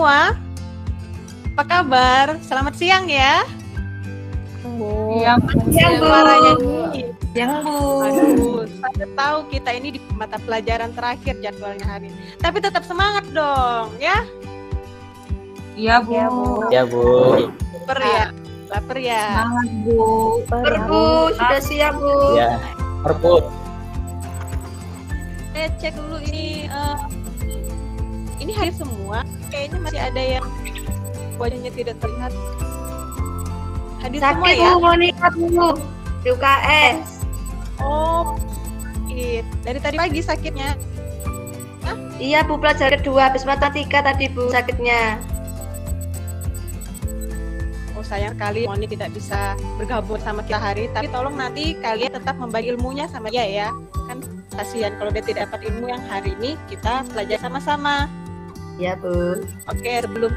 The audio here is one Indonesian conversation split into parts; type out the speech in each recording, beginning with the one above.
semua. Apa kabar? Selamat siang ya. Siang, Suaranya ini. Siang, Bu. Aduh, saya tahu kita ini di mata pelajaran terakhir jadwalnya hari ini. Tapi tetap semangat dong, ya. Iya, Bu. Ya, Bu. Lapar ya. Lapar ya. Semangat, Bu. Lapar, Bu. Sudah siap, Bu. Ya, perput. Saya cek dulu ini hari semua. Kayaknya masih ada yang wajahnya tidak terlihat. Hadir semua Sakit, ya. Bu. Mau nikah, Bu. Di UKS. Oh, sakit. Dari tadi pagi sakitnya. Iya, Bu. Pelajaran kedua. Habis matematika tadi, Bu. Sakitnya. Oh, sayang sekali Moni tidak bisa bergabung sama kita hari. Tapi tolong nanti kalian tetap membagi ilmunya sama dia ya. Kan kasihan kalau dia tidak dapat ilmu yang hari ini kita pelajari sama-sama. Iya, Bu. Oke, sebelum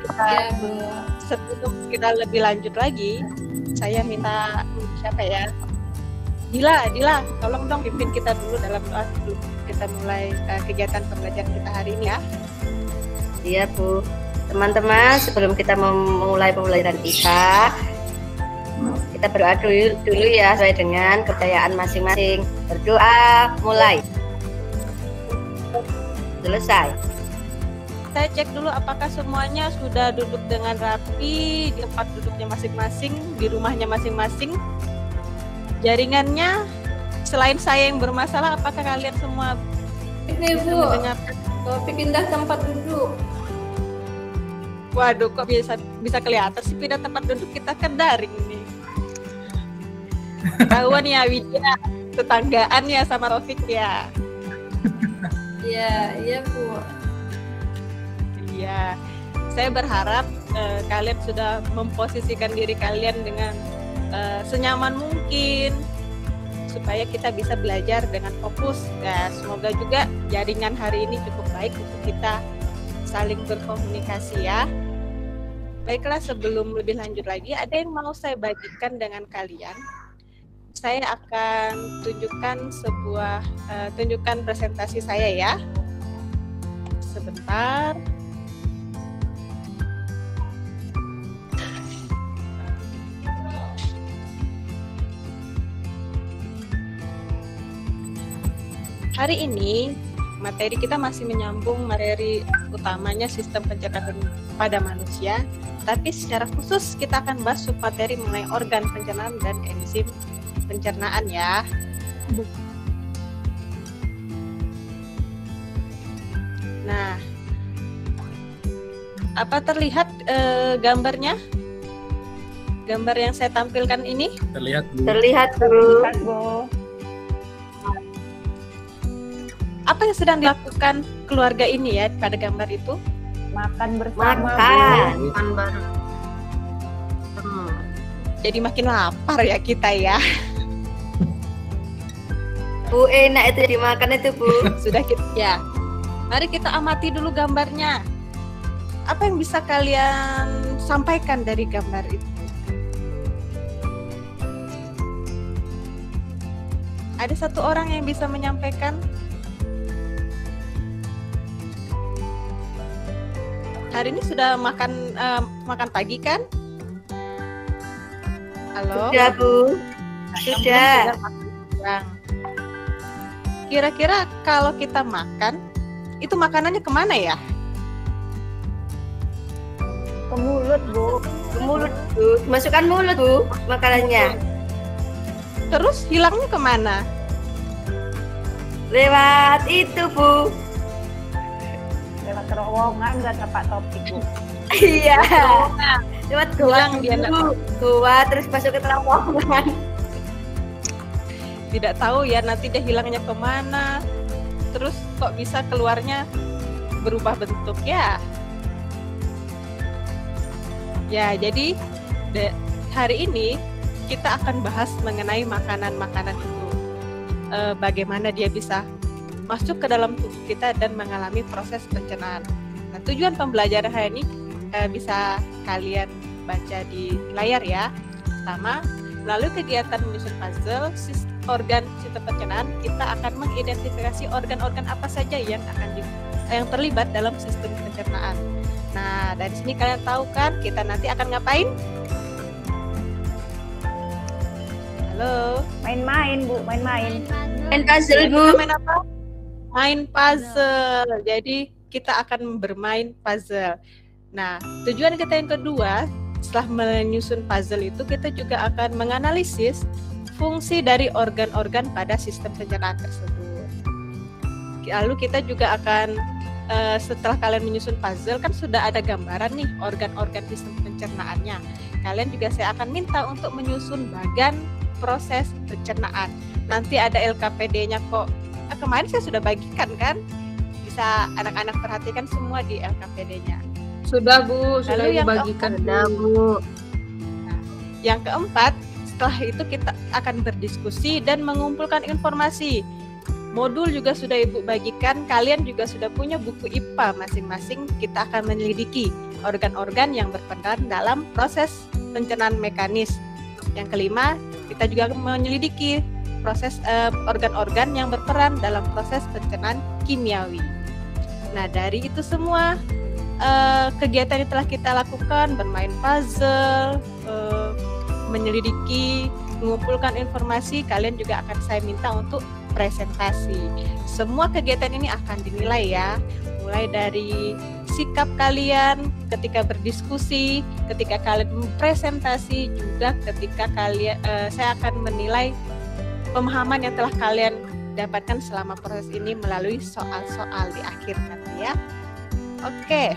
kita lebih lanjut lagi, saya minta siapa ya? Dila, tolong dong pimpin kita dulu dalam doa sebelum kita mulai kegiatan pembelajaran kita hari ini ya. Iya, Bu. Teman-teman, sebelum kita memulai pembelajaran kita berdoa dulu ya sesuai dengan kepercayaan masing-masing. Berdoa, mulai. Selesai. Saya cek dulu apakah semuanya sudah duduk dengan rapi di tempat duduknya masing-masing, di rumahnya masing-masing. Jaringannya selain saya yang bermasalah, apakah kalian semua Ini, bisa Bu, mendengarkan? pindah tempat duduk. Waduh, kok bisa kelihatan sih pindah tempat duduk, kita kan daring nih. Tahuan ya Widya, tetanggaan ya sama Rofik ya. Iya, Bu. Iya, saya berharap kalian sudah memposisikan diri kalian dengan senyaman mungkin supaya kita bisa belajar dengan fokus. Ya, semoga juga jaringan hari ini cukup baik untuk kita saling berkomunikasi ya. Baiklah, sebelum lebih lanjut lagi, ada yang mau saya bagikan dengan kalian. Saya akan tunjukkan presentasi saya ya. Sebentar. Hari ini materi kita masih menyambung materi utamanya sistem pencernaan pada manusia, tapi secara khusus kita akan bahas submateri mengenai organ pencernaan dan enzim pencernaan ya. Nah, apa terlihat gambarnya? Gambar yang saya tampilkan ini? Terlihat, Bu. Terlihat, Bu. Apa yang sedang dilakukan keluarga ini ya pada gambar itu? Makan bersama, Makan. Jadi makin lapar ya kita ya. Bu, enak itu dimakan itu, Bu. Sudah kita ya. Mari kita amati dulu gambarnya. Apa yang bisa kalian sampaikan dari gambar itu? Ada satu orang yang bisa menyampaikan? Hari ini sudah makan pagi kan? Halo? Sudah, Bu. Sudah. Kira-kira kalau kita makan, itu makanannya kemana ya? ke mulut, Bu. Ke mulut, Bu. Masukkan mulut, Bu, makanannya. Terus hilangnya kemana? Lewat itu, Bu. Lewat terowongan nggak tepat topik, Bu. Iya. Lewat gua, Hilang dia, Bu. Gua terus masuk ke terowongan. Tidak tahu ya nanti dia hilangnya kemana. Terus kok bisa keluarnya berubah bentuk ya? Ya, jadi hari ini kita akan bahas mengenai makanan-makanan itu. Bagaimana dia bisa masuk ke dalam tubuh kita dan mengalami proses pencernaan. Nah, tujuan pembelajaran hari ini bisa kalian baca di layar ya. Pertama, melalui kegiatan menyusun puzzle organ sistem pencernaan, kita akan mengidentifikasi organ-organ apa saja yang terlibat dalam sistem pencernaan. Nah, dari sini kalian tahu kan kita nanti akan ngapain? Halo? Main-main, Bu, main-main. Main puzzle, Kita Bu. main apa? Main puzzle. Jadi kita akan bermain puzzle. Nah, tujuan kita yang kedua, setelah menyusun puzzle itu kita juga akan menganalisis fungsi dari organ-organ pada sistem pencernaan tersebut. Lalu kita juga akan setelah kalian menyusun puzzle kan sudah ada gambaran nih organ-organ sistem pencernaannya. Kalian juga saya akan minta untuk menyusun bagan proses pencernaan. Nanti ada LKPD-nya kok. Kemarin saya sudah bagikan kan? Bisa anak-anak perhatikan semua di LKPD-nya. Sudah Bu, sudah Lalu yang dibagikan. Sudah, Bu. Yang keempat, setelah itu kita akan berdiskusi dan mengumpulkan informasi. Modul juga sudah Ibu bagikan, kalian juga sudah punya buku IPA masing-masing. Kita akan menyelidiki organ-organ yang berperan dalam proses pencernaan mekanis. Yang kelima, kita juga akan menyelidiki proses organ-organ yang berperan dalam proses pencernaan kimiawi. Nah, dari itu semua kegiatan yang telah kita lakukan, bermain puzzle, menyelidiki, mengumpulkan informasi, kalian juga akan saya minta untuk presentasi. Semua kegiatan ini akan dinilai ya, mulai dari sikap kalian ketika berdiskusi, ketika kalian presentasi, juga ketika kalian saya akan menilai pemahaman yang telah kalian dapatkan selama proses ini melalui soal-soal di akhir nanti ya. Oke.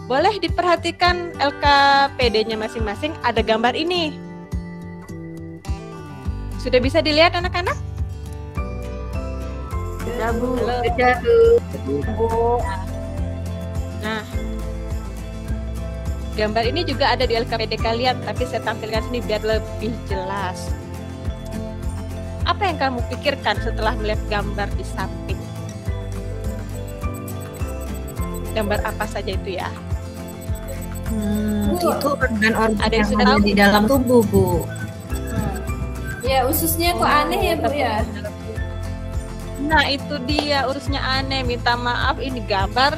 Boleh diperhatikan LKPD-nya masing-masing, ada gambar ini. Sudah bisa dilihat anak-anak? Sudah, Bu. Halo. Sudah, Bu. Bu, Nah, gambar ini juga ada di LKPD kalian, tapi saya tampilkan sini biar lebih jelas. Apa yang kamu pikirkan setelah melihat gambar di samping? Gambar apa saja itu ya? Bu, Itu organ-organ Ada yang yang sudah ada tahu? di dalam tubuh, Bu. ya ususnya kok aneh ya Bu ya. Nah, itu dia urusnya aneh. Minta maaf, ini gambar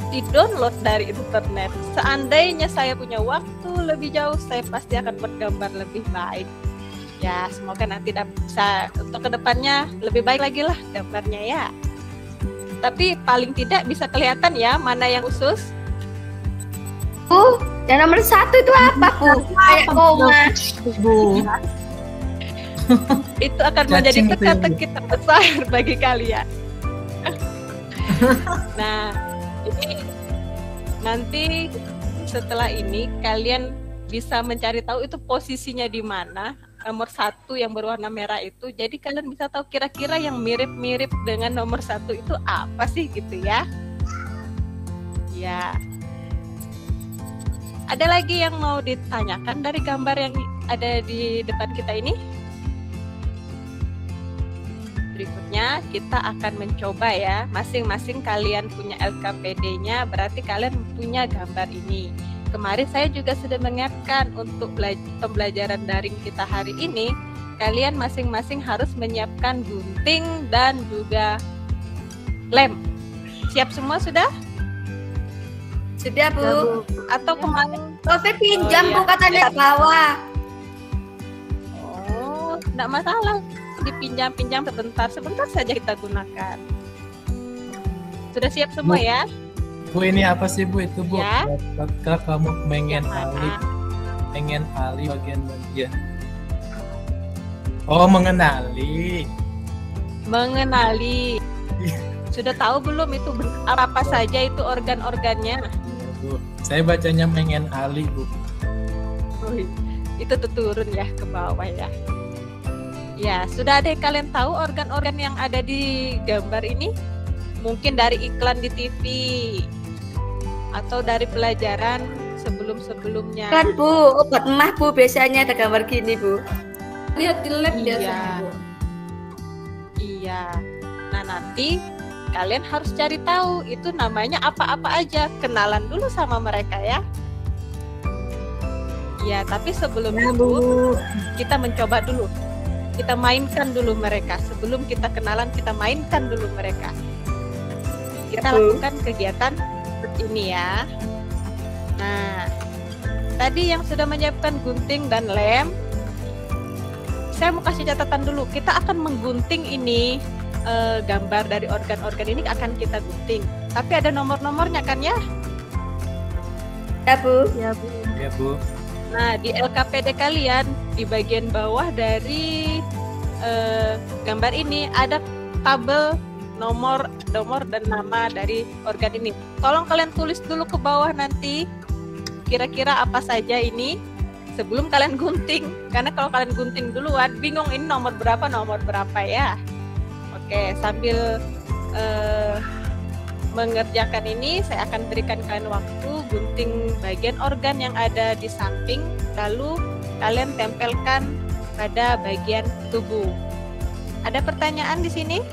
di-download dari internet. Seandainya saya punya waktu lebih jauh, saya pasti akan buat gambar lebih baik. Ya, semoga nanti bisa untuk kedepannya lebih baik lagi lah gambarnya ya. Tapi paling tidak bisa kelihatan ya mana yang usus. Bu, yang nomor 1 itu apa, Bu? Kayak koma. Bu. Itu akan menjadi Cacing itu ya, Bu. teka-teki terbesar bagi kalian. Nah, ini nanti setelah ini kalian bisa mencari tahu itu posisinya di mana. Nomor 1 yang berwarna merah itu, jadi kalian bisa tahu kira-kira yang mirip-mirip dengan nomor 1 itu apa sih gitu ya. Ya. Ada lagi yang mau ditanyakan dari gambar yang ada di depan kita ini? Berikutnya kita akan mencoba ya, masing-masing kalian punya LKPD-nya, berarti kalian punya gambar ini. Kemarin saya juga sudah mengingatkan untuk pembelajaran daring kita hari ini, kalian masing-masing harus menyiapkan gunting dan juga lem. Siap semua sudah? Sudah, Bu. Atau kemarin? Oke, pinjam, Oh, iya. Bu, katanya bawa. Oh, enggak masalah. Dipinjam-pinjam sebentar saja kita gunakan. Sudah siap semua Bu. ya? Bu, ini apa sih Bu itu Bu? Ya. Kalau kamu pengen Yang ahli, mana? pengen ahli bagian-bagian. Oh, mengenali. Mengenali. Sudah tahu belum itu apa saja itu organ-organnya? Ya, Bu. Saya bacanya mengenali Bu. Wih, itu tuh turun ya ke bawah ya. Ya, sudah ada yang kalian tahu organ-organ yang ada di gambar ini? Mungkin dari iklan di TV atau dari pelajaran sebelum-sebelumnya. Kan, Bu, obat emah, Bu, biasanya ada gambar gini, Bu. Lihat di lab Iya. biasanya Bu. Iya. Nah, nanti kalian harus cari tahu itu namanya apa-apa aja. Kenalan dulu sama mereka ya. Iya, tapi sebelum itu kita mencoba dulu. Kita mainkan dulu mereka. Sebelum kita kenalan, kita mainkan dulu mereka. Kita Ya, Bu. lakukan kegiatan seperti ini ya. Nah, tadi yang sudah menyiapkan gunting dan lem, saya mau kasih catatan dulu. Kita akan menggunting ini, gambar dari organ-organ ini akan kita gunting. Tapi ada nomor-nomornya kan ya? Ya, Bu. Ya, Bu. Ya Bu. Nah, di LKPD kalian, di bagian bawah dari gambar ini ada tabel nomor dan nama dari organ ini. Tolong kalian tulis dulu ke bawah nanti kira-kira apa saja ini sebelum kalian gunting, karena kalau kalian gunting duluan bingung ini nomor berapa ya. Oke, sambil mengerjakan ini saya akan berikan kalian waktu gunting bagian organ yang ada di samping, lalu kalian tempelkan pada bagian tubuh. Ada pertanyaan di sini?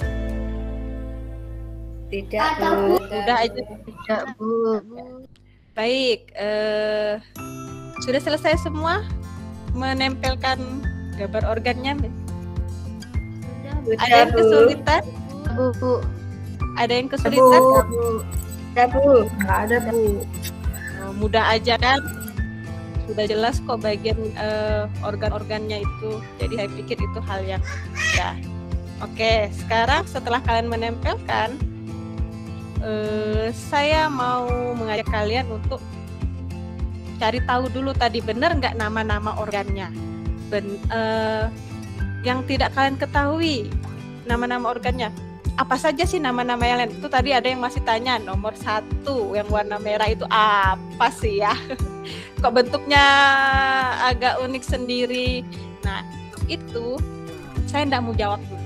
Tidak, Bu. Udah aja. Tidak, Bu. Baik, sudah selesai semua menempelkan gambar organnya? Ada yang kesulitan? Bu. Ada yang kesulitan? Ya, Bu. Nggak ada, Bu. Mudah aja kan? Sudah jelas kok bagian organ-organnya itu. Jadi saya pikir itu hal yang mudah. Oke, sekarang setelah kalian menempelkan, saya mau mengajak kalian untuk cari tahu dulu tadi benar nggak nama-nama organnya. Yang tidak kalian ketahui nama-nama organnya. Apa saja sih nama-nama yang lain? Itu tadi ada yang masih tanya nomor 1 yang warna merah itu apa sih ya? Kok bentuknya agak unik sendiri. Nah, itu saya nggak mau jawab dulu.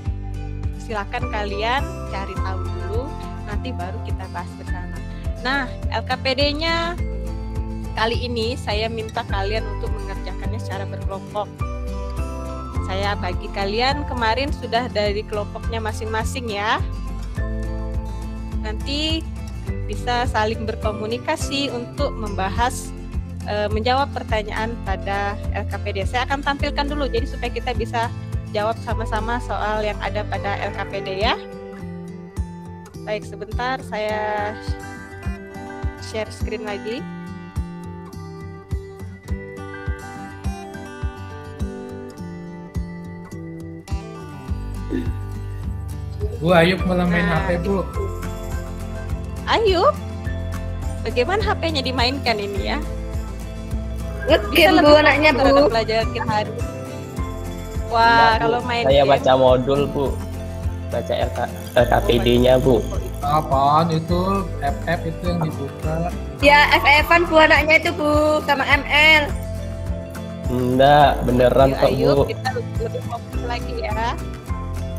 Silakan kalian cari tahu dulu, nanti baru kita bahas bersama. Nah, LKPD-nya kali ini saya minta kalian untuk mengerjakannya secara berkelompok. Saya bagi kalian kemarin sudah dari kelompoknya masing-masing ya. Nanti bisa saling berkomunikasi untuk membahas, menjawab pertanyaan pada LKPD. Saya akan tampilkan dulu jadi supaya kita bisa jawab sama-sama soal yang ada pada LKPD ya. Baik, sebentar saya share screen lagi. Bu Ayub malah main HP Bu. Ayub, bagaimana HP-nya dimainkan ini ya? Ngegame, Bu, anaknya, Bu. terhadap pelajaran kita hari ini. Wah, kalau main Saya game, baca modul, Bu. Baca LKPD-nya, Bu. Apaan itu? FF itu yang dibuka. Ya, FF-an, Bu, anaknya itu, Bu. Sama ML. Enggak, beneran kok, Ayub, Bu. kita lebih fokus lagi ya.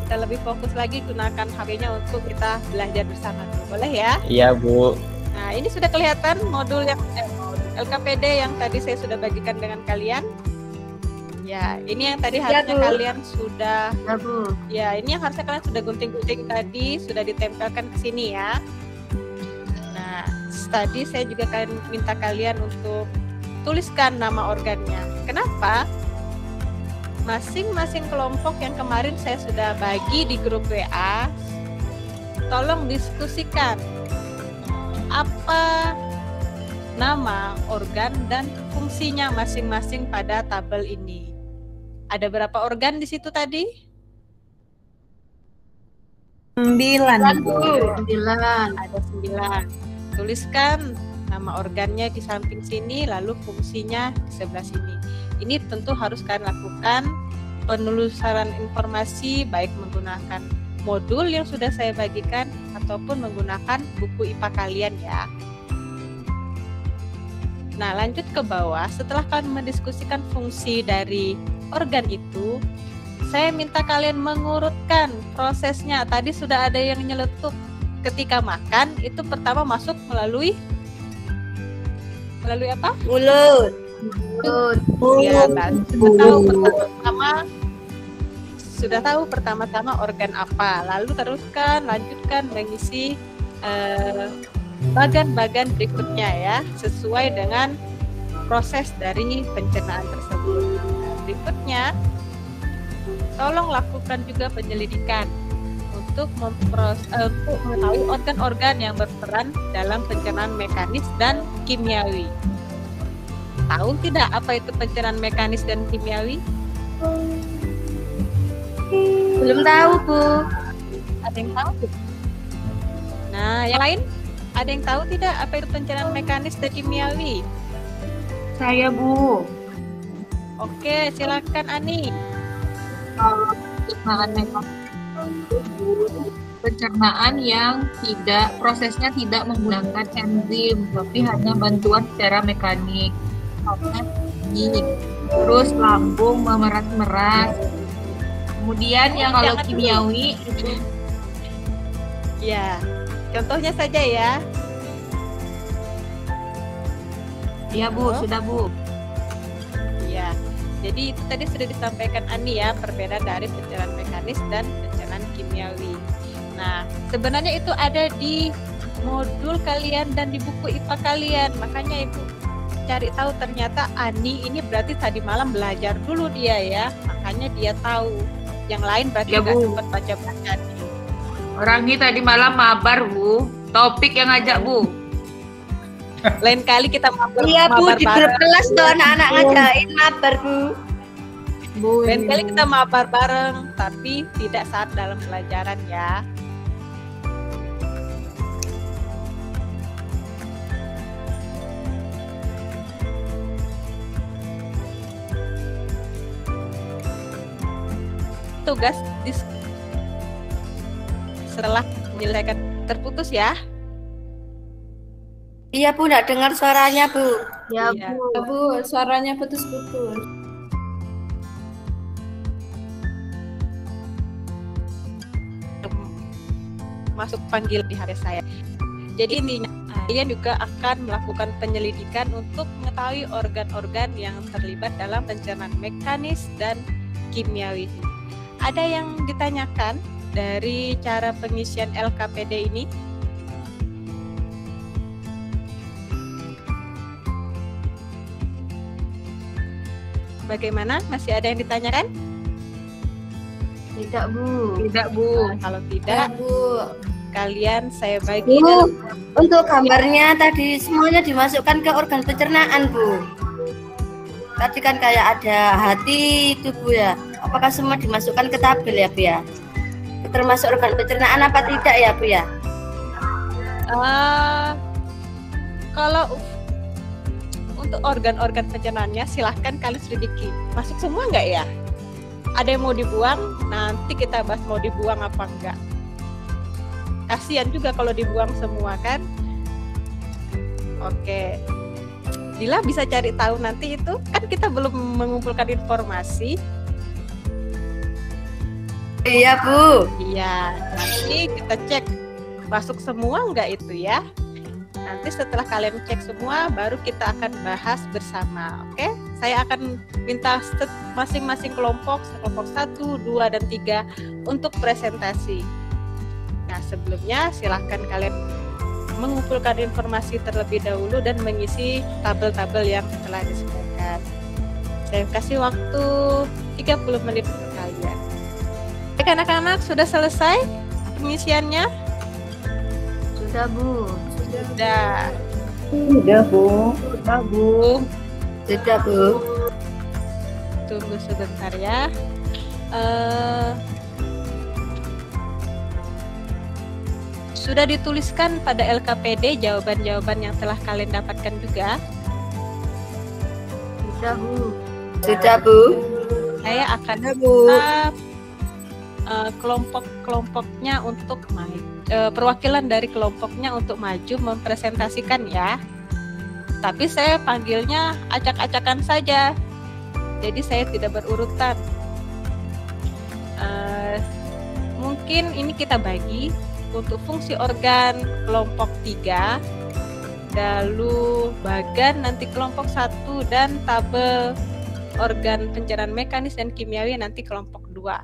Kita lebih fokus lagi gunakan HP-nya untuk kita belajar bersama. Boleh ya? Iya, Bu. Nah, ini sudah kelihatan modul yang LKPD yang tadi saya sudah bagikan dengan kalian. Ya, ini yang tadi harusnya Bu. kalian sudah, Ya, Bu. ya ini yang harusnya kalian sudah gunting-gunting tadi, sudah ditempelkan ke sini ya. Nah, tadi saya juga minta kalian untuk tuliskan nama organnya. Kenapa? Masing-masing kelompok yang kemarin saya sudah bagi di grup WA, tolong diskusikan apa nama organ dan fungsinya masing-masing pada tabel ini. Ada berapa organ di situ tadi? 9, Bu. 9. Ada 9. Tuliskan nama organnya di samping sini, lalu fungsinya di sebelah sini. Ini tentu harus kalian lakukan penelusuran informasi baik menggunakan modul yang sudah saya bagikan ataupun menggunakan buku IPA kalian ya. Nah, lanjut ke bawah. Setelah kalian mendiskusikan fungsi dari organ itu, saya minta kalian mengurutkan prosesnya. Tadi sudah ada yang nyeletuk ketika makan, itu pertama masuk melalui apa? Mulut. Ya, sudah tahu pertama-tama organ apa, lalu lanjutkan mengisi bagan-bagan berikutnya ya, sesuai dengan proses dari pencernaan tersebut. Nah, berikutnya, tolong lakukan juga penyelidikan untuk mengetahui organ-organ yang berperan dalam pencernaan mekanis dan kimiawi. Tahu tidak apa itu pencernaan mekanis dan kimiawi? Belum tahu, Bu. Ada yang tahu? Nah, yang lain? Ada yang tahu tidak apa itu pencernaan mekanis dan kimiawi? Saya, Bu. Oke, silakan Ani. Pencernaan mekanis pencernaan yang prosesnya tidak menggunakan enzim, tapi hanya bantuan secara mekanik. Contohnya terus lambung memeras-meras. Kemudian yang kalau Jangan kimiawi Ya, contohnya saja ya. ya Bu, sudah Bu. Ya, jadi itu tadi sudah disampaikan Ani ya, perbedaan dari pencernaan mekanis dan pencernaan kimiawi. Nah, sebenarnya itu ada di modul kalian dan di buku IPA kalian. Makanya Ibu cari tahu, ternyata Ani ini berarti tadi malam belajar dulu dia ya. Makanya dia tahu. Yang lain berarti Ya, nggak Bu. sempat baca-baca nih. Orang ini tadi malam mabar Bu. Topik yang ngajak Bu. Lain kali kita mabar, Iya, Bu, mabar di bareng. grup kelas tuh anak-anak ngajain mabar, Bu. Lain kali kita mabar bareng, tapi tidak saat dalam pelajaran ya. Tugas setelah menyelesaikan terputus ya. Iya, Bu, nggak dengar suaranya, Bu. Ya, Iya. Bu. Bu, suaranya putus-putus. Masuk panggil di HP saya. Jadi intinya kalian juga akan melakukan penyelidikan untuk mengetahui organ-organ yang terlibat dalam pencernaan mekanis dan kimiawi. Ada yang ditanyakan dari cara pengisian LKPD ini? Bagaimana? Masih ada yang ditanyakan? Tidak, Bu. Tidak Bu. Nah, kalau Ya, tidak, Bu. kalian saya bagi Bu, dalam untuk gambarnya tadi semuanya dimasukkan ke organ pencernaan, Bu. Tadi kan kayak ada hati itu, Bu ya. Apakah semua dimasukkan ke tabel ya, Bu ya? Termasuk organ pencernaan apa tidak ya, Bu ya? kalau untuk organ-organ pencernaannya silahkan kalian selidiki. Masuk semua nggak ya? Ada yang mau dibuang? Nanti kita bahas mau dibuang apa enggak. Kasihan juga kalau dibuang semua kan. Oke. Dila bisa cari tahu nanti itu. Kan kita belum mengumpulkan informasi. Iya, Bu. Iya, nanti kita cek masuk semua enggak itu ya. Nanti setelah kalian cek semua, baru kita akan bahas bersama. Oke? Saya akan minta masing-masing kelompok 1, 2, dan 3 untuk presentasi. Nah, sebelumnya silahkan kalian mengumpulkan informasi terlebih dahulu dan mengisi tabel-tabel yang telah disediakan. Saya kasih waktu 30 menit untuk kalian. Baik, anak-anak, sudah selesai pengisiannya? Sudah, Bu. Sudah. Udah, Bu. Sudah, Bu. Sudah, Bu. Tunggu sebentar ya. Sudah dituliskan pada LKPD jawaban-jawaban yang telah kalian dapatkan juga. Sudah, Bu. Sudah, Bu. Saya akan Bu. minta kelompok-kelompoknya untuk perwakilan dari kelompoknya untuk maju mempresentasikan ya. Tapi saya panggilnya acak-acakan saja. Jadi saya tidak berurutan. Mungkin ini kita bagi untuk fungsi organ kelompok 3, lalu bagan nanti kelompok 1, dan tabel organ pencernaan mekanis dan kimiawi nanti kelompok 2.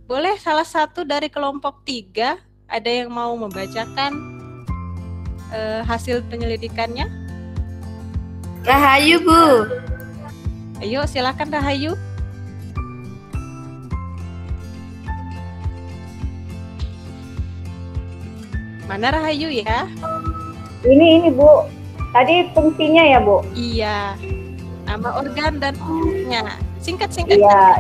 Boleh salah satu dari kelompok 3 ada yang mau membacakan hasil penyelidikannya? Rahayu, Bu. Ayo silakan Rahayu. Mana Rahayu ya? Ini Bu. Tadi fungsinya ya, Bu. Iya. nama organ dan fungsinya. Singkat-singkat. Iya,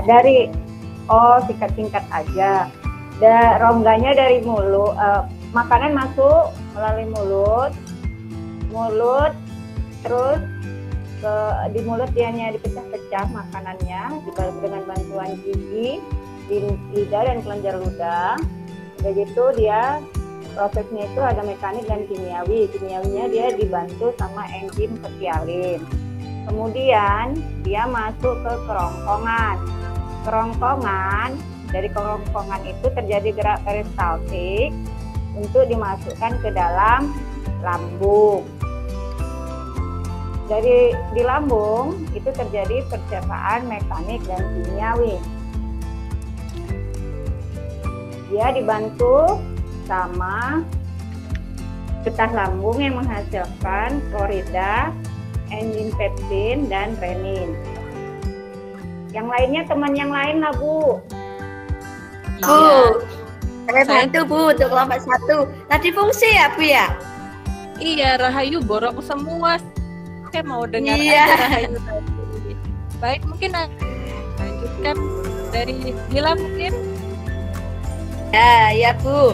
singkat-singkat aja. Rongganya dari mulut, makanan masuk melalui mulut, terus di mulut dianya dipecah-pecah makanannya dengan bantuan gigi, di lidah dan kelenjar ludah. Udah gitu dia prosesnya itu ada mekanik dan kimiawi. Kimiawinya dia dibantu sama enzim petialin. Kemudian dia masuk ke kerongkongan. Dari kerongkongan itu terjadi gerak peristaltik untuk dimasukkan ke dalam lambung. Di lambung itu terjadi pencernaan mekanik dan kimiawi. Dia dibantu sama getah lambung yang menghasilkan klorida, enzim pepsin, dan renin. Yang lainnya teman yang lain lah Bu. Bu, saya bantu Bu untuk kelompok 1. Tadi fungsi ya Bu ya? Iya, Rahayu borok semua. Saya mau dengar Iya. aja Rahayu tadi. Baik, mungkin lanjutkan dari Dila mungkin. Ya Bu.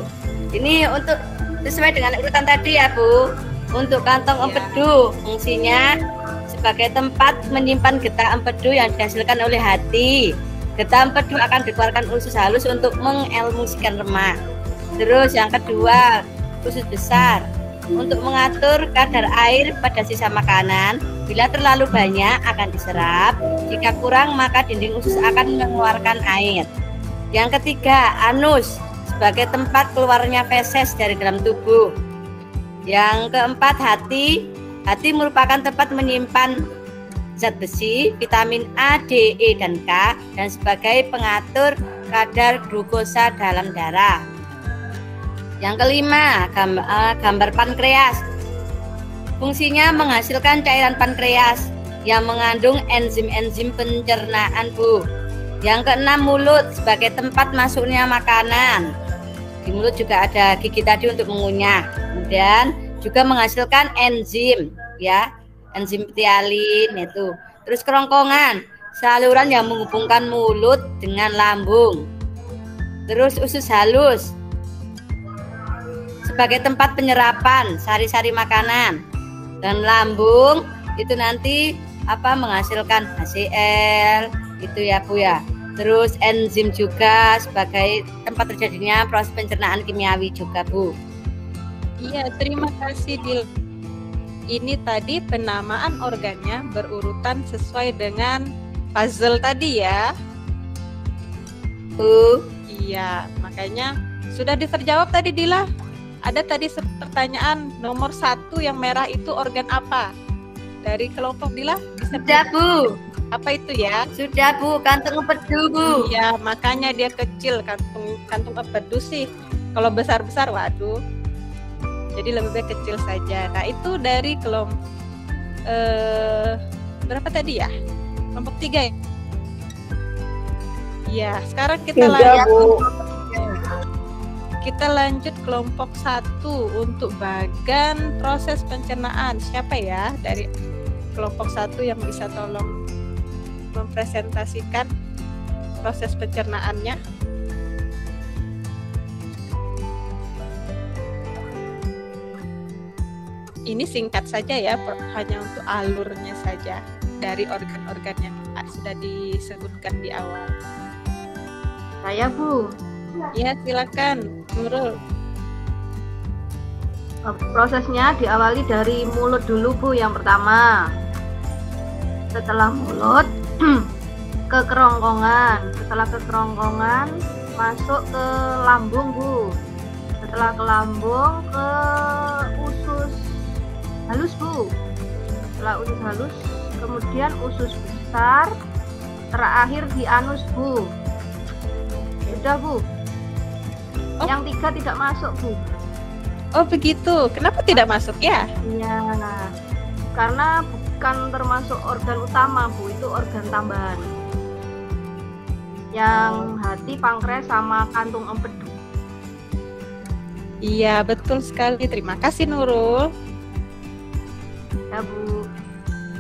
Ini untuk sesuai dengan urutan tadi ya Bu. Untuk kantong empedu, fungsinya sebagai tempat menyimpan getah empedu yang dihasilkan oleh hati. Getah empedu akan dikeluarkan usus halus untuk mengemulsikan lemak. Terus yang kedua, usus besar untuk mengatur kadar air pada sisa makanan. Bila terlalu banyak akan diserap, jika kurang maka dinding usus akan mengeluarkan air. Yang ketiga, anus sebagai tempat keluarnya feses dari dalam tubuh. Yang keempat, hati. Hati merupakan tempat menyimpan zat besi, vitamin A, D, E, dan K, dan sebagai pengatur kadar glukosa dalam darah. Yang kelima, gambar pankreas. Fungsinya menghasilkan cairan pankreas yang mengandung enzim-enzim pencernaan Bu. Yang keenam, mulut sebagai tempat masuknya makanan. Di mulut juga ada gigi tadi untuk mengunyah. Kemudian juga menghasilkan enzim, ya, enzim petialin itu. Terus kerongkongan, saluran yang menghubungkan mulut dengan lambung. Terus usus halus sebagai tempat penyerapan sari-sari makanan. Dan lambung itu nanti menghasilkan HCl itu ya Bu ya. Terus enzim juga sebagai tempat terjadinya proses pencernaan kimiawi juga Bu. Iya, terima kasih Dil. Ini tadi penamaan organnya berurutan sesuai dengan puzzle tadi ya. Bu. Iya, makanya sudah terjawab tadi Dila. Ada tadi pertanyaan nomor 1 yang merah itu organ apa? Dari kelompok Dila bisa Sudah Bu. Apa itu ya? Sudah Bu, kantung empedu Bu. Iya, makanya dia kecil kantung empedu sih. Kalau besar-besar waduh. Jadi lebih baik kecil saja. Nah, itu dari kelompok berapa tadi ya? Kelompok 3 ya? Iya, sekarang kita lanjut kelompok 1 untuk bagian proses pencernaan. Siapa ya dari kelompok 1 yang bisa tolong mempresentasikan proses pencernaannya? Ini singkat saja ya, hanya untuk alurnya saja dari organ-organ yang sudah disebutkan di awal. Saya Bu. Ya, silakan Nurul. Prosesnya diawali dari mulut dulu Bu yang pertama. Setelah mulut ke kerongkongan. Setelah ke kerongkongan masuk ke lambung Bu. Setelah ke lambung ke usus halus Bu. Setelah usus halus kemudian usus besar, terakhir di anus Bu. Sudah Bu. Yang 3 tidak masuk Bu. Oh begitu, kenapa tidak masuk ya? Iya, karena bukan termasuk organ utama Bu, itu organ tambahan. Yang hati, pankreas, sama kantung empedu. Iya betul sekali, terima kasih Nurul. Ya Bu.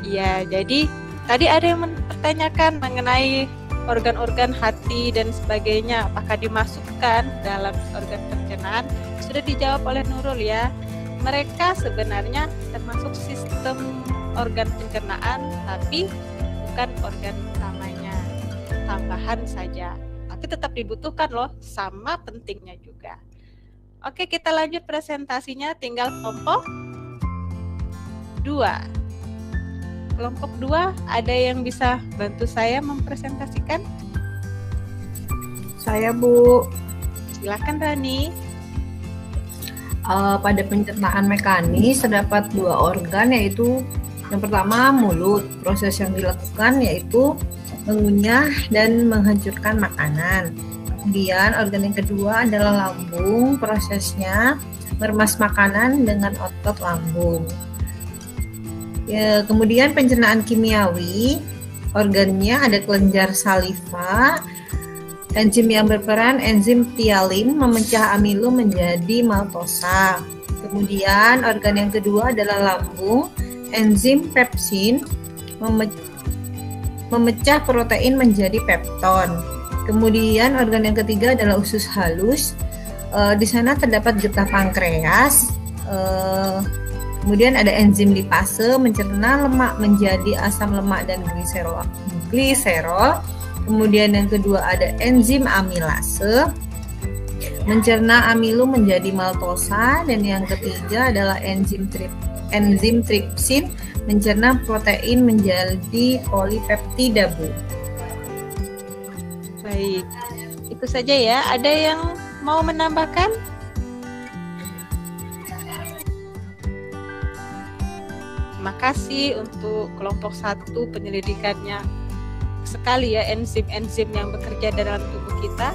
Iya, jadi Tadi ada yang mempertanyakan mengenai organ-organ hati dan sebagainya, apakah dimasukkan dalam organ pencernaan? Sudah dijawab oleh Nurul ya. Mereka sebenarnya termasuk sistem organ pencernaan, tapi bukan organ utamanya, tambahan saja. Tapi tetap dibutuhkan loh, sama pentingnya juga. Oke, kita lanjut presentasinya, tinggal kelompok 2. Kelompok 2, ada yang bisa bantu saya mempresentasikan? Saya, Bu. Silakan Rani. Pada pencernaan mekanis terdapat 2 organ, yaitu yang pertama mulut. Proses yang dilakukan yaitu mengunyah dan menghancurkan makanan. Kemudian organ yang kedua adalah lambung. Prosesnya meremas makanan dengan otot lambung. Ya, kemudian pencernaan kimiawi, organnya ada kelenjar saliva. Enzim yang berperan enzim ptyalin memecah amilo menjadi maltosa. Kemudian organ yang kedua adalah lambung. Enzim pepsin memecah protein menjadi pepton. Kemudian organ yang ketiga adalah usus halus. Di sana terdapat getah pankreas. Kemudian ada enzim lipase mencerna lemak menjadi asam lemak dan gliserol. Kemudian yang kedua ada enzim amilase mencerna amilo menjadi maltosa, dan yang ketiga adalah enzim tripsin mencerna protein menjadi polipeptida, Bu. Baik, itu saja ya. Ada yang mau menambahkan? Terima kasih untuk kelompok 1 penyelidikannya sekali ya, enzim-enzim yang bekerja dalam tubuh kita.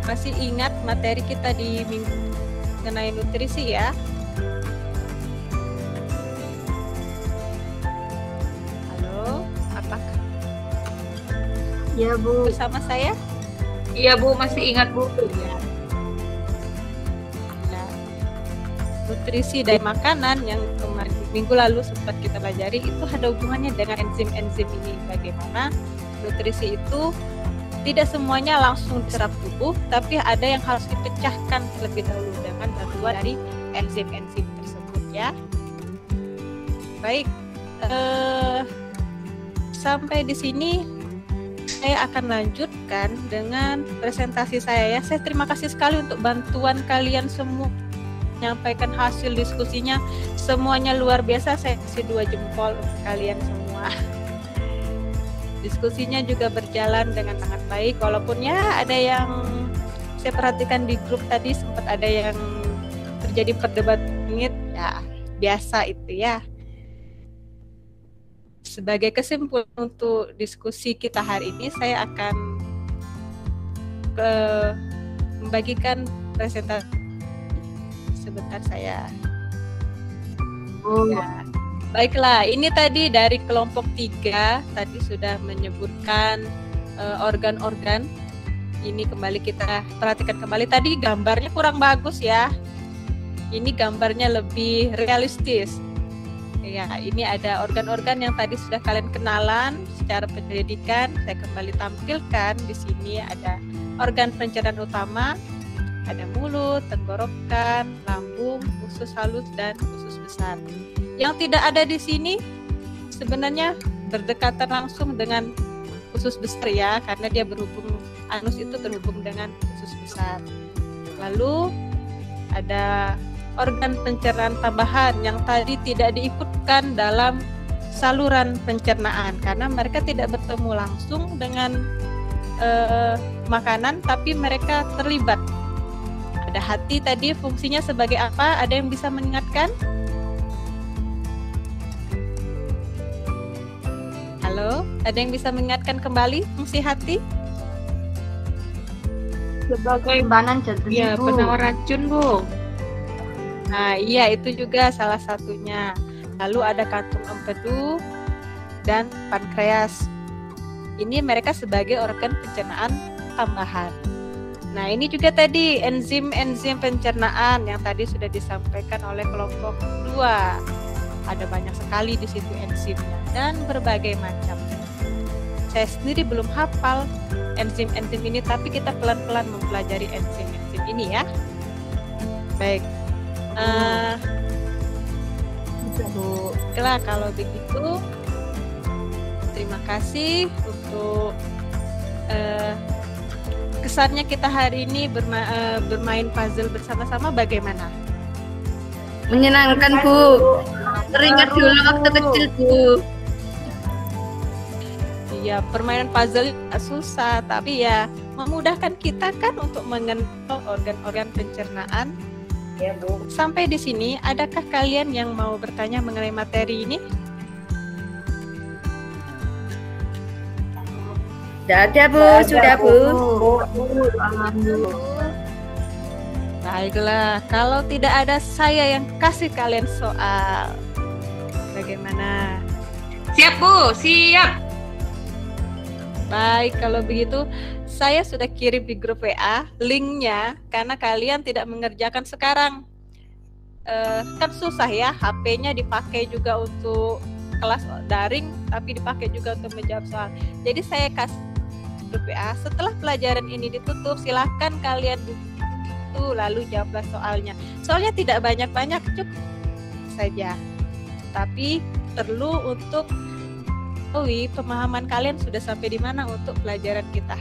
Masih ingat materi kita di minggu mengenai nutrisi ya? Halo, apakah? Ya, Bu. Bersama saya? Iya, Bu, masih ingat, Bu. Ya. Nah, nutrisi dari makanan yang kemarin minggu lalu sempat kita pelajari itu ada hubungannya dengan enzim-enzim ini. Bagaimana nutrisi itu tidak semuanya langsung diserap tubuh, tapi ada yang harus dipecahkan terlebih dahulu dengan bantuan dari enzim-enzim tersebut ya. Baik, sampai di sini saya akan lanjutkan dengan presentasi saya ya. Saya terima kasih sekali untuk bantuan kalian semua, menyampaikan hasil diskusinya, semuanya luar biasa. Saya kasih 2 jempol untuk kalian semua. Diskusinya juga berjalan dengan sangat baik, walaupun ya ada yang saya perhatikan di grup tadi sempat ada yang terjadi perdebatan ya, biasa itu ya. Sebagai kesimpulan untuk diskusi kita hari ini, saya akan membagikan presentasi. Sebentar saya. Ya. Baiklah, ini tadi dari kelompok 3 tadi sudah menyebutkan organ-organ. Ini kembali kita perhatikan kembali. Tadi gambarnya kurang bagus ya. Ini gambarnya lebih realistis. Ya, ini ada organ-organ yang tadi sudah kalian kenalan secara penyelidikan. Saya kembali tampilkan di sini ada organ pencernaan utama, ada mulut, tenggorokan, lambung, usus halus dan usus besar. Yang tidak ada di sini sebenarnya berdekatan langsung dengan usus besar ya, karena dia berhubung, anus itu terhubung dengan usus besar. Lalu ada organ pencernaan tambahan yang tadi tidak diikutkan dalam saluran pencernaan karena mereka tidak bertemu langsung dengan makanan, tapi mereka terlibat. Ada hati tadi, fungsinya sebagai apa? Ada yang bisa mengingatkan? Halo, ada yang bisa mengingatkan kembali fungsi hati? Sebagai Timbangan jantung, ya, Bu. penawar racun, Bu. Nah, iya itu juga salah satunya. Lalu ada kantung empedu dan pankreas. Ini mereka sebagai organ pencernaan tambahan. Nah, ini juga tadi enzim-enzim pencernaan yang tadi sudah disampaikan oleh kelompok 2. ada banyak sekali di situ enzimnya dan berbagai macam. Saya sendiri belum hafal enzim-enzim ini, tapi kita pelan-pelan mempelajari enzim-enzim ini ya. Baik. Baiklah, kalau begitu terima kasih untuk kesannya kita hari ini bermain puzzle bersama-sama bagaimana? Menyenangkan, Bu. Teringat dulu waktu kecil, Bu. Iya, permainan puzzle tidak susah, tapi ya memudahkan kita kan untuk mengenal organ-organ pencernaan. Ya, Bu. Sampai di sini, adakah kalian yang mau bertanya mengenai materi ini? Tidak ada, Bu. Sudah, Bu. Baiklah, kalau tidak ada, saya yang kasih kalian soal. Bagaimana? Siap, Bu. Siap. Baik, kalau begitu saya sudah kirim di grup WA linknya karena kalian tidak mengerjakan sekarang. Kan susah ya, HP-nya dipakai juga untuk kelas daring, tapi dipakai juga untuk menjawab soal. Jadi saya kasih grup WA, setelah pelajaran ini ditutup, silahkan kalian buku lalu jawablah soalnya. Soalnya tidak banyak-banyak, cukup saja. Tapi perlu untuk pemahaman kalian sudah sampai di mana untuk pelajaran kita.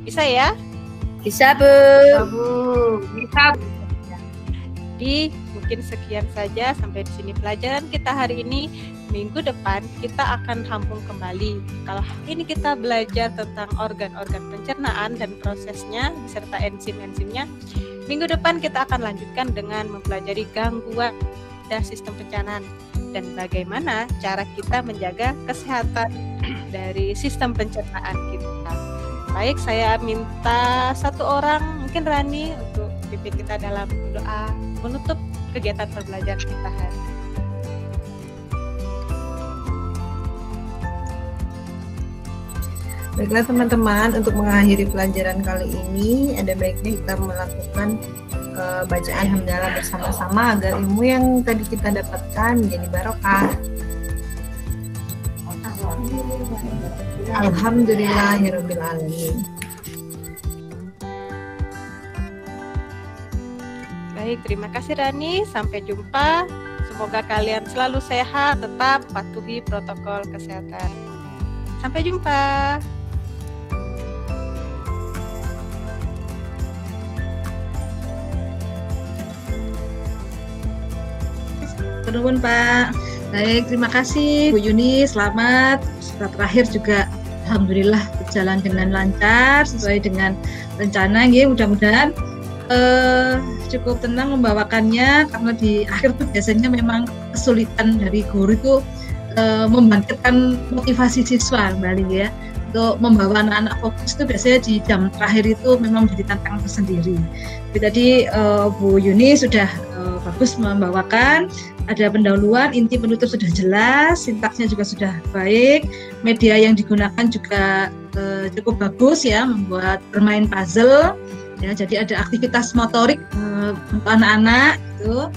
Bisa ya? Bisa, Bu. Bisa. Jadi mungkin sekian saja sampai di sini pelajaran kita hari ini. Minggu depan kita akan sambung kembali. Kalau ini kita belajar tentang organ-organ pencernaan dan prosesnya beserta enzim-enzimnya. Minggu depan kita akan lanjutkan dengan mempelajari gangguan dan sistem pencernaan dan bagaimana cara kita menjaga kesehatan dari sistem pencernaan kita. Baik, saya minta satu orang, mungkin Rani, untuk pimpin kita dalam doa menutup kegiatan pembelajaran kita hari ini. Baiklah teman-teman, untuk mengakhiri pelajaran kali ini, ada baiknya kita melakukan bacaan hamdalah bersama-sama agar ilmu yang tadi kita dapatkan menjadi barokah. Alhamdulillahirabbil alamin. Baik, terima kasih Rani. Sampai jumpa. Semoga kalian selalu sehat, tetap patuhi protokol kesehatan. Sampai jumpa. Nuwun, Pak. Baik, terima kasih Bu Yuni, selamat. Setelah terakhir juga alhamdulillah berjalan dengan lancar sesuai dengan rencana. Mudah-mudahan cukup tenang membawakannya, karena di akhir tuh biasanya memang kesulitan dari guru itu membangkitkan motivasi siswa kembali ya. Untuk membawa anak-anak fokus itu biasanya di jam terakhir itu memang menjadi tantangan tersendiri. Jadi tadi Bu Yuni sudah bagus membawakan, ada pendahuluan, inti penutup sudah jelas, sintaksnya juga sudah baik, media yang digunakan juga cukup bagus ya, membuat bermain puzzle ya, jadi ada aktivitas motorik untuk anak-anak gitu.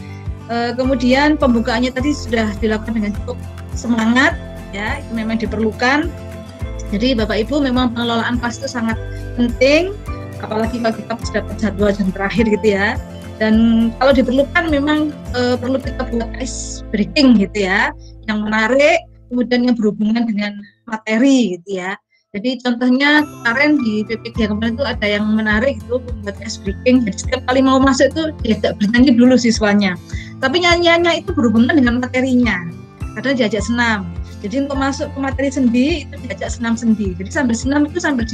Kemudian pembukaannya tadi sudah dilakukan dengan cukup semangat ya, itu memang diperlukan. Jadi Bapak Ibu, memang pengelolaan kelas itu sangat penting, apalagi kalau kita dapat jadwal jam terakhir gitu ya. Dan kalau diperlukan memang perlu kita buat ice breaking gitu ya, yang menarik, kemudian yang berhubungan dengan materi gitu ya. Jadi contohnya kemarin di PPG yang kemarin itu ada yang menarik itu membuat ice breaking. Jadi setiap kali mau masuk itu diajak bernyanyi dulu siswanya. Tapi nyanyiannya itu berhubungan dengan materinya. Kadang diajak senam. Jadi untuk masuk ke materi sendi itu diajak senam sendi. Jadi sambil senam itu sambil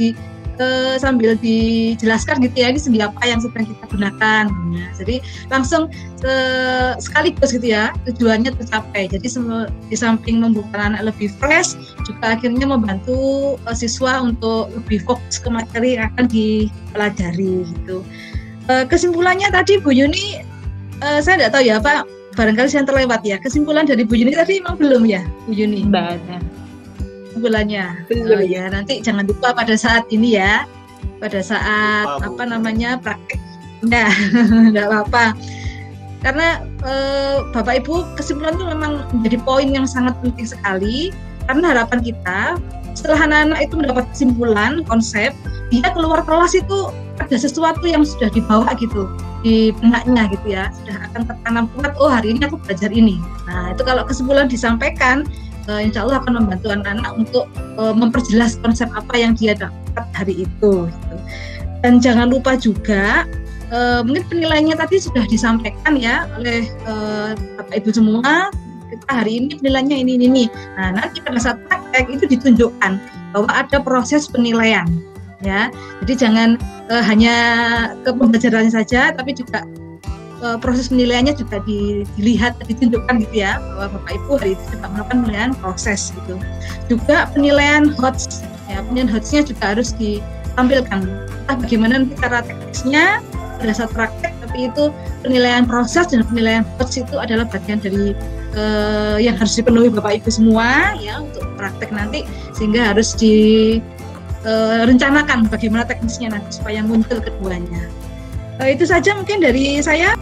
dijelaskan gitu ya, ini sendi apa yang sedang kita gunakan. Nah, jadi langsung sekaligus gitu ya, tujuannya tercapai. Jadi di samping membuat anak lebih fresh, juga akhirnya membantu siswa untuk lebih fokus ke materi yang akan dipelajari gitu. Kesimpulannya tadi Bu Yuni, saya tidak tahu ya Pak, barangkali saya terlewat ya. Kesimpulan dari Bu Yuni tadi memang belum ya Bu Yuni? Banyak. Bulannya belum ya, nanti jangan lupa pada saat ini ya, pada saat praktek, enggak apa-apa. karena Bapak Ibu, kesimpulan itu memang menjadi poin yang sangat penting sekali, karena harapan kita setelah anak-anak itu mendapat kesimpulan konsep, dia keluar kelas itu ada sesuatu yang sudah dibawa gitu di benaknya gitu ya, sudah akan tertanam kuat, oh hari ini aku belajar ini. Nah itu kalau kesimpulan disampaikan, insya Allah akan membantu anak-anak untuk memperjelas konsep apa yang dia dapat hari itu gitu. Dan jangan lupa juga mungkin penilaiannya tadi sudah disampaikan ya oleh Bapak Ibu semua, kita hari ini penilaiannya ini. Nah nanti pada saat praktek itu ditunjukkan bahwa ada proses penilaian ya, jadi jangan hanya ke pembelajarannya saja, tapi juga proses penilaiannya juga dilihat, ditunjukkan gitu ya, bahwa Bapak Ibu hari itu juga melakukan penilaian proses gitu. Juga penilaian HOTS ya, penilaian HOTS-nya juga harus ditampilkan. Bagaimana nanti cara teknisnya pada saat praktek, tapi itu penilaian proses dan penilaian HOTS itu adalah bagian dari yang harus dipenuhi Bapak Ibu semua ya untuk praktek nanti, sehingga harus direncanakan bagaimana teknisnya nanti supaya muncul keduanya. Itu saja mungkin dari saya.